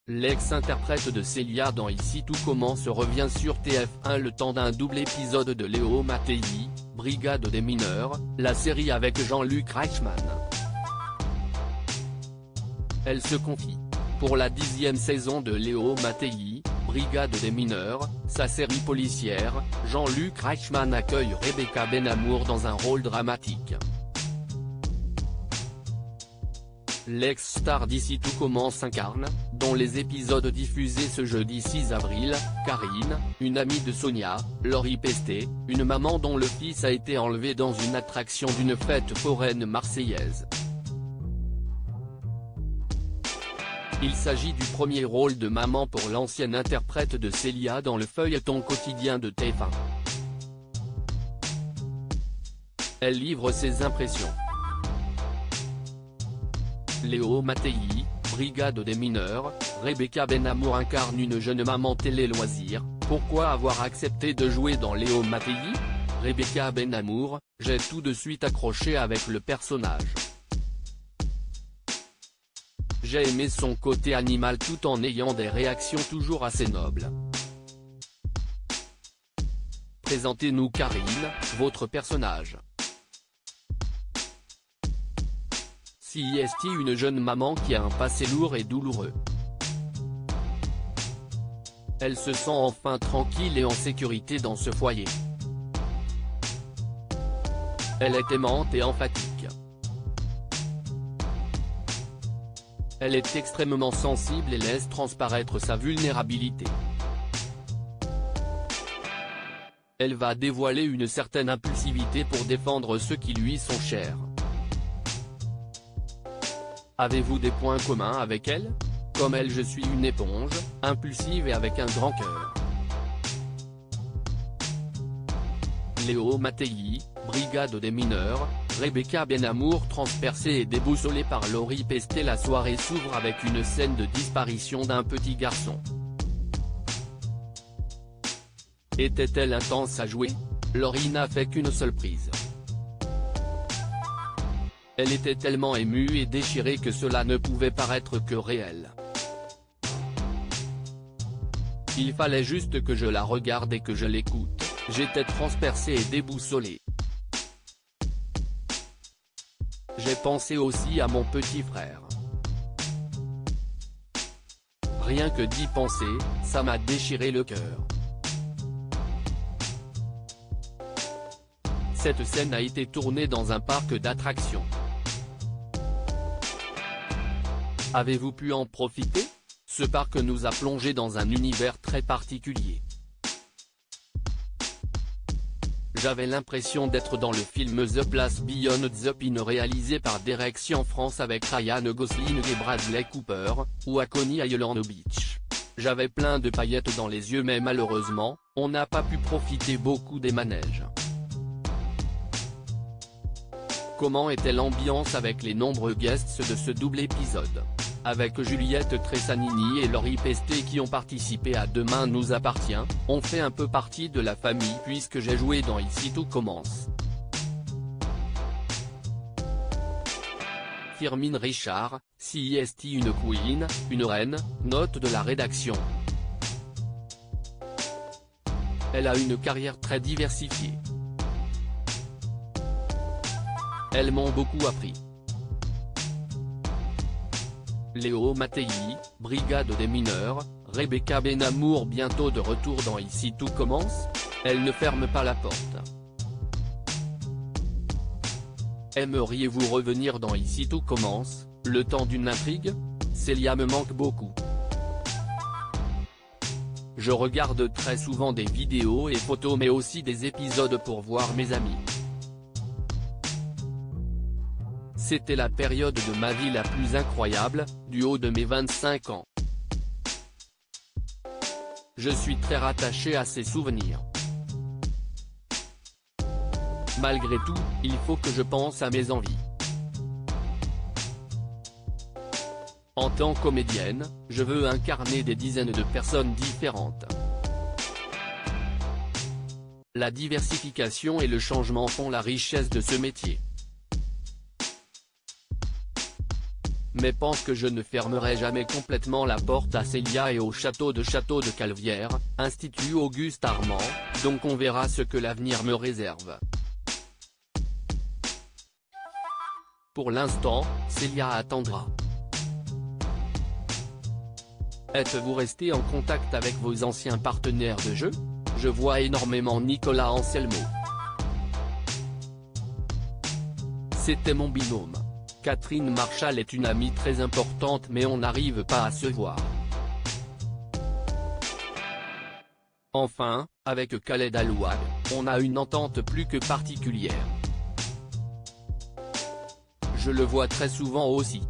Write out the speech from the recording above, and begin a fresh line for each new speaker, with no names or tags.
L'ex-interprète de Célia dans Ici tout commence revient sur TF1 le temps d'un double épisode de Léo Mattei, Brigade des mineurs, la série avec Jean-Luc Reichmann. Elle se confie. Pour la 10e saison de Léo Mattei, Brigade des mineurs, sa série policière, Jean-Luc Reichmann accueille Rebecca Benammour dans un rôle dramatique. L'ex-star d'Ici tout commence incarne, dans les épisodes diffusés ce jeudi 6 avril, Karine, une amie de Sonia, Laurie Pestet, une maman dont le fils a été enlevé dans une attraction d'une fête foraine marseillaise. Il s'agit du premier rôle de maman pour l'ancienne interprète de Célia dans le feuilleton quotidien de TF1. Elle livre ses impressions. Léo Mattei, Brigade des mineurs, Rebecca Benammour incarne une jeune maman télé-loisirs. Pourquoi avoir accepté de jouer dans Léo Mattei? Rebecca Benammour, j'ai tout de suite accroché avec le personnage. J'ai aimé son côté animal tout en ayant des réactions toujours assez nobles. Présentez-nous Karine, votre personnage. CIST une jeune maman qui a un passé lourd et douloureux. Elle se sent enfin tranquille et en sécurité dans ce foyer. Elle est aimante et empathique. Elle est extrêmement sensible et laisse transparaître sa vulnérabilité. Elle va dévoiler une certaine impulsivité pour défendre ceux qui lui sont chers. Avez-vous des points communs avec elle? Comme elle, je suis une éponge, impulsive et avec un grand cœur. Léo Mattei, Brigade des mineurs, Rebecca Benammour transpercée et déboussolée par Laurie Pestet. La soirée s'ouvre avec une scène de disparition d'un petit garçon. Était-elle intense à jouer? Laurie n'a fait qu'une seule prise. Elle était tellement émue et déchirée que cela ne pouvait paraître que réel. Il fallait juste que je la regarde et que je l'écoute, j'étais transpercé et déboussolé. J'ai pensé aussi à mon petit frère. Rien que d'y penser, ça m'a déchiré le cœur. Cette scène a été tournée dans un parc d'attractions. Avez-vous pu en profiter? Ce parc nous a plongé dans un univers très particulier. J'avais l'impression d'être dans le film The Place Beyond the Pine réalisé par Direction France avec Ryan Gosling et Bradley Cooper, ou à Coney Island Beach. J'avais plein de paillettes dans les yeux mais malheureusement, on n'a pas pu profiter beaucoup des manèges. Comment était l'ambiance avec les nombreux guests de ce double épisode? Avec Juliette Tressanini et Laurie Pestet qui ont participé à Demain nous appartient, on fait un peu partie de la famille puisque j'ai joué dans Ici tout commence. Firmin Richard, CIST une queen, une reine, note de la rédaction. Elle a une carrière très diversifiée. Elles m'ont beaucoup appris. Léo Mattei, Brigade des mineurs, Rebecca Benammour bientôt de retour dans Ici tout commence? Elle ne ferme pas la porte. Aimeriez-vous revenir dans Ici tout commence, le temps d'une intrigue? Célia me manque beaucoup. Je regarde très souvent des vidéos et photos mais aussi des épisodes pour voir mes amis. C'était la période de ma vie la plus incroyable, du haut de mes 25 ans. Je suis très rattaché à ces souvenirs. Malgré tout, il faut que je pense à mes envies. En tant que comédienne, je veux incarner des dizaines de personnes différentes. La diversification et le changement font la richesse de ce métier. mais pense que je ne fermerai jamais complètement la porte à Célia et au château de Calvière, Institut Auguste Armand, donc on verra ce que l'avenir me réserve. Pour l'instant, Célia attendra. Êtes-vous resté en contact avec vos anciens partenaires de jeu? Je vois énormément Nicolas Anselmo. C'était mon binôme. Catherine Marchal est une amie très importante mais on n'arrive pas à se voir. Enfin, avec Khaled Alouad, on a une entente plus que particulière. Je le vois très souvent aussi.